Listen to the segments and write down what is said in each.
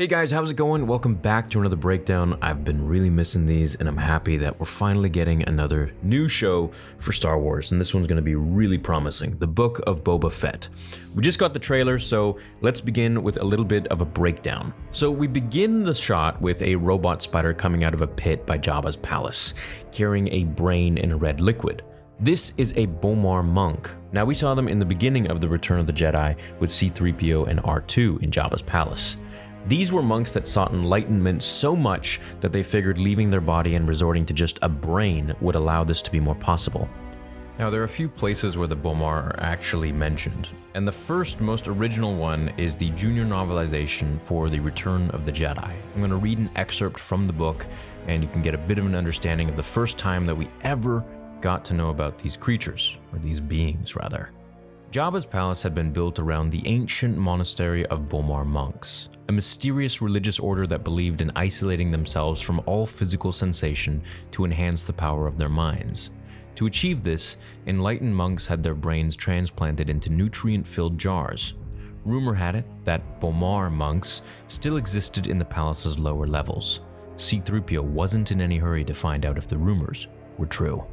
Hey guys, how's it going? Welcome back to another breakdown. I've been really missing these and I'm happy that we're finally getting another new show for Star Wars, and this one's going to be really promising, The Book of Boba Fett. We just got the trailer, so let's begin with a little bit of a breakdown. So we begin the shot with a robot spider coming out of a pit by Jabba's palace, carrying a brain in a red liquid. This is a B'omarr monk. Now we saw them in the beginning of The Return of the Jedi with C-3PO and R2 in Jabba's palace. These were monks that sought enlightenment so much that they figured leaving their body and resorting to just a brain would allow this to be more possible. Now there are a few places where the B'omarr are actually mentioned, and the first most original one is the junior novelization for The Return of the Jedi. I'm going to read an excerpt from the book and you can get a bit of an understanding of the first time that we ever got to know about these creatures, or these beings rather. Jabba's palace had been built around the ancient monastery of B'omarr monks, a mysterious religious order that believed in isolating themselves from all physical sensation to enhance the power of their minds. To achieve this, enlightened monks had their brains transplanted into nutrient-filled jars. Rumor had it that B'omarr monks still existed in the palace's lower levels. C-3PO wasn't in any hurry to find out if the rumors were true.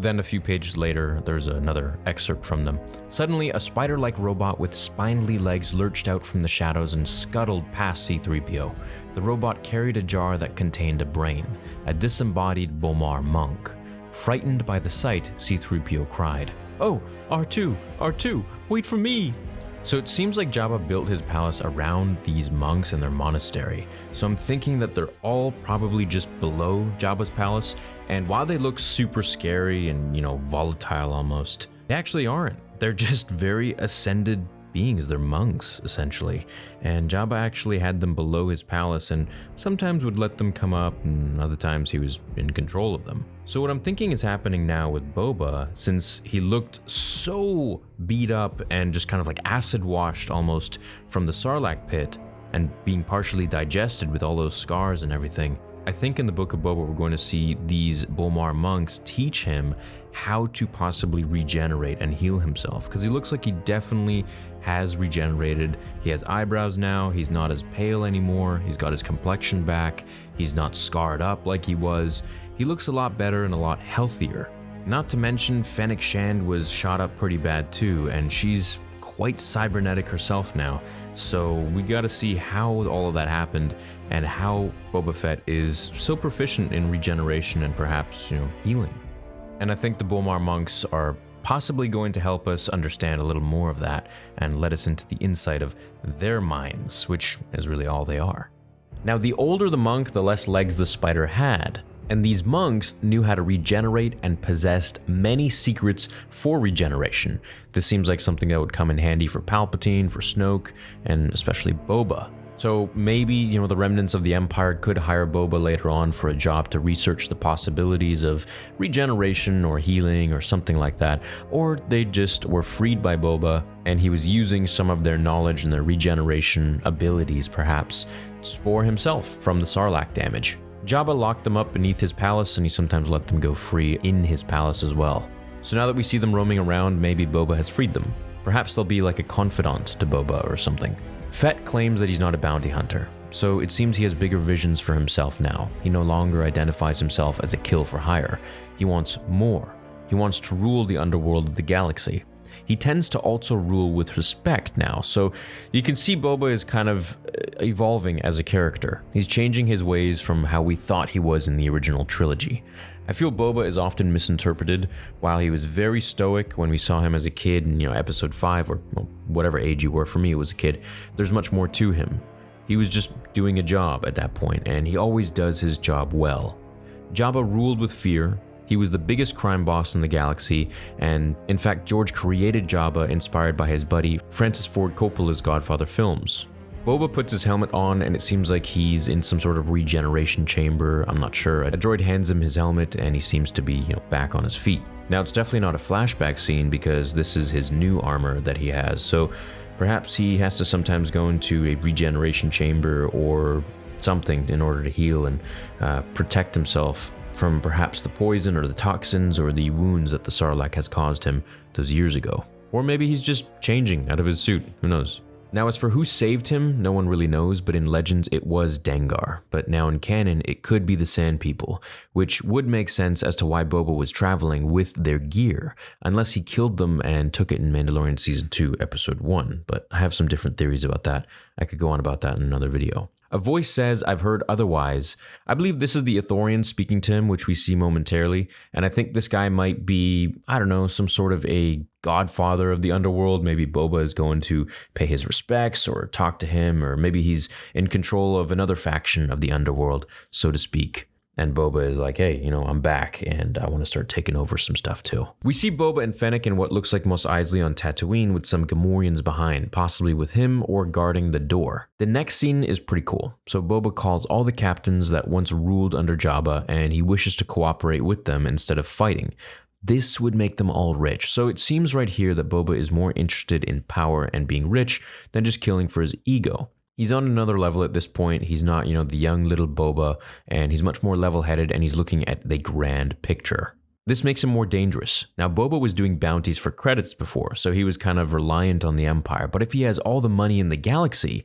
Then a few pages later, there's another excerpt from them. Suddenly, a spider-like robot with spindly legs lurched out from the shadows and scuttled past C-3PO. The robot carried a jar that contained a brain, a disembodied B'omarr monk. Frightened by the sight, C-3PO cried, "Oh, R2, R2, wait for me!" So it seems like Jabba built his palace around these monks and their monastery. So I'm thinking that they're all probably just below Jabba's palace, and while they look super scary and, volatile almost, they actually aren't. They're just very ascended beings. They're monks, essentially. And Jabba actually had them below his palace and sometimes would let them come up, and other times he was in control of them. So what I'm thinking is happening now with Boba, since he looked so beat up and just kind of like acid washed almost from the Sarlacc pit and being partially digested with all those scars and everything, I think in the Book of Boba we're going to see these B'omarr monks teach him how to possibly regenerate and heal himself, because he looks like he definitely has regenerated. He has eyebrows now, he's not as pale anymore, he's got his complexion back, he's not scarred up like he was. He looks a lot better and a lot healthier. Not to mention Fennec Shand was shot up pretty bad too, and she's quite cybernetic herself now. So we gotta see how all of that happened and how Boba Fett is so proficient in regeneration and perhaps, healing. And I think the B'omarr monks are possibly going to help us understand a little more of that and let us into the insight of their minds, which is really all they are. Now, the older the monk, the less legs the spider had. And these monks knew how to regenerate and possessed many secrets for regeneration. This seems like something that would come in handy for Palpatine, for Snoke, and especially Boba. So maybe, the remnants of the Empire could hire Boba later on for a job to research the possibilities of regeneration or healing or something like that. Or they just were freed by Boba and he was using some of their knowledge and their regeneration abilities perhaps for himself from the Sarlacc damage. Jabba locked them up beneath his palace and he sometimes let them go free in his palace as well. So now that we see them roaming around, maybe Boba has freed them. Perhaps they'll be like a confidant to Boba or something. Fett claims that he's not a bounty hunter, so it seems he has bigger visions for himself now. He no longer identifies himself as a kill for hire. He wants more. He wants to rule the underworld of the galaxy. He tends to also rule with respect now, so you can see Boba is kind of evolving as a character. He's changing his ways from how we thought he was in the original trilogy. I feel Boba is often misinterpreted. While he was very stoic when we saw him as a kid in episode 5 or whatever age you were, for me it was a kid, there's much more to him. He was just doing a job at that point, and he always does his job well. Jabba ruled with fear. He was the biggest crime boss in the galaxy, and in fact George created Jabba inspired by his buddy Francis Ford Coppola's Godfather films. Boba puts his helmet on and it seems like he's in some sort of regeneration chamber, I'm not sure. A droid hands him his helmet and he seems to be, back on his feet. Now it's definitely not a flashback scene because this is his new armor that he has, so perhaps he has to sometimes go into a regeneration chamber or something in order to heal and protect himself from perhaps the poison or the toxins or the wounds that the Sarlacc has caused him those years ago. Or maybe he's just changing out of his suit, who knows. Now, as for who saved him, no one really knows, but in Legends it was Dengar. But now in canon, it could be the Sand People, which would make sense as to why Boba was traveling with their gear, unless he killed them and took it in Mandalorian Season 2, Episode 1. But I have some different theories about that. I could go on about that in another video. A voice says, "I've heard otherwise." I believe this is the Ithorian speaking to him, which we see momentarily, and I think this guy might be, I don't know, some sort of a godfather of the underworld. Maybe Boba is going to pay his respects or talk to him, or maybe he's in control of another faction of the underworld, so to speak. And Boba is like, hey, I'm back and I want to start taking over some stuff too. We see Boba and Fennec in what looks like Mos Eisley on Tatooine with some Gamorreans behind, possibly with him or guarding the door. The next scene is pretty cool. So Boba calls all the captains that once ruled under Jabba and he wishes to cooperate with them instead of fighting. This would make them all rich. So it seems right here that Boba is more interested in power and being rich than just killing for his ego. He's on another level at this point. He's not, the young little Boba, and he's much more level-headed, and he's looking at the grand picture. This makes him more dangerous. Now, Boba was doing bounties for credits before, so he was kind of reliant on the Empire. But if he has all the money in the galaxy,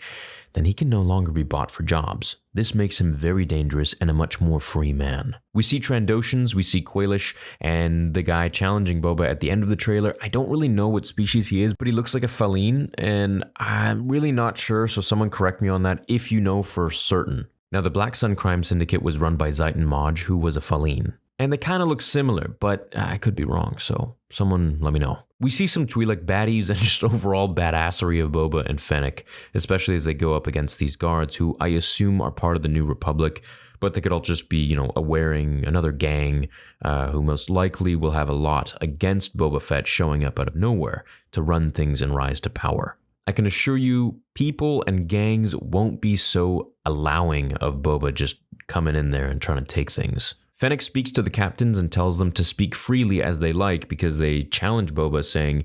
then he can no longer be bought for jobs. This makes him very dangerous and a much more free man. We see Trandoshans, we see Qualish, and the guy challenging Boba at the end of the trailer. I don't really know what species he is, but he looks like a Faline, and I'm really not sure, so someone correct me on that if you know for certain. Now, the Black Sun Crime Syndicate was run by Zayton Maj, who was a Faline. And they kind of look similar, but I could be wrong, so someone let me know. We see some Twi'lek baddies and just overall badassery of Boba and Fennec, especially as they go up against these guards who I assume are part of the New Republic, but they could all just be, a wearing another gang who most likely will have a lot against Boba Fett showing up out of nowhere to run things and rise to power. I can assure you, people and gangs won't be so allowing of Boba just coming in there and trying to take things. Fennec speaks to the captains and tells them to speak freely as they like because they challenge Boba saying,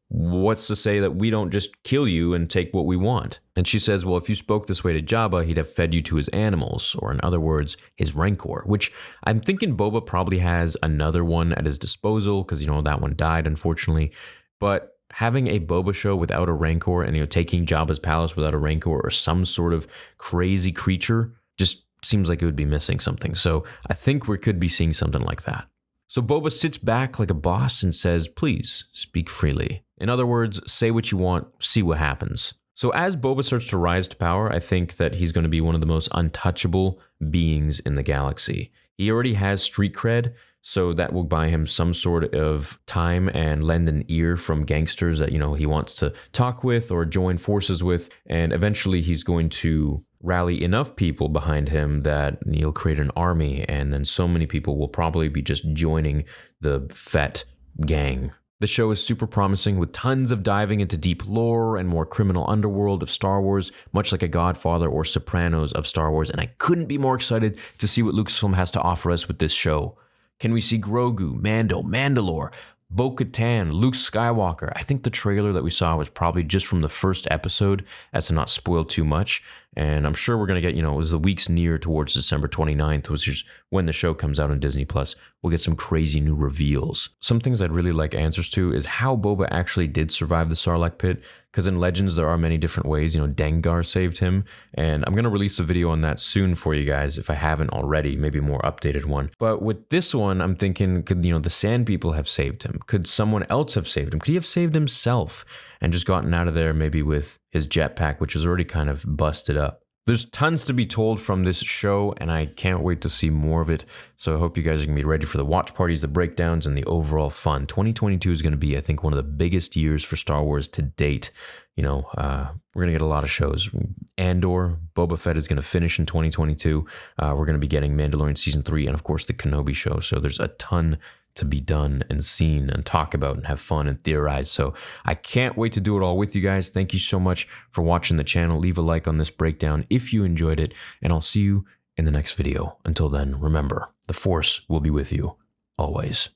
what's to say that we don't just kill you and take what we want? And she says, well, if you spoke this way to Jabba, he'd have fed you to his animals, or in other words, his rancor, which I'm thinking Boba probably has another one at his disposal because, that one died, unfortunately. But having a Boba show without a rancor and, taking Jabba's palace without a rancor or some sort of crazy creature just seems like it would be missing something. So I think we could be seeing something like that. So Boba sits back like a boss and says, please speak freely. In other words, say what you want, see what happens. So as Boba starts to rise to power, I think that he's going to be one of the most untouchable beings in the galaxy. He already has street cred, so that will buy him some sort of time and lend an ear from gangsters that, he wants to talk with or join forces with. And eventually he's going to rally enough people behind him that he'll create an army, and then so many people will probably be just joining the Fett gang. The show is super promising with tons of diving into deep lore and more criminal underworld of Star Wars, much like a Godfather or Sopranos of Star Wars, and I couldn't be more excited to see what Lucasfilm has to offer us with this show. Can we see Grogu, Mando, Mandalore, Bo-Katan, Luke Skywalker? I think the trailer that we saw was probably just from the first episode, as to not spoil too much. And I'm sure we're going to get, as the weeks near towards December 29th, which is when the show comes out on Disney+, we'll get some crazy new reveals. Some things I'd really like answers to is how Boba actually did survive the Sarlacc pit, because in Legends there are many different ways. Dengar saved him, and I'm going to release a video on that soon for you guys if I haven't already, maybe a more updated one. But with this one, I'm thinking, could, the Sand People have saved him? Could someone else have saved him? Could he have saved himself and just gotten out of there maybe with his jetpack, which is already kind of busted up? There's tons to be told from this show, and I can't wait to see more of it. So I hope you guys are going to be ready for the watch parties, the breakdowns, and the overall fun. 2022 is going to be, I think, one of the biggest years for Star Wars to date. We're going to get a lot of shows. Andor, Boba Fett is going to finish in 2022. We're going to be getting Mandalorian Season 3 and, of course, the Kenobi show. So there's a ton to be done and seen and talk about and have fun and theorize. So I can't wait to do it all with you guys. Thank you so much for watching the channel. Leave a like on this breakdown if you enjoyed it, and I'll see you in the next video. Until then, remember, the Force will be with you always.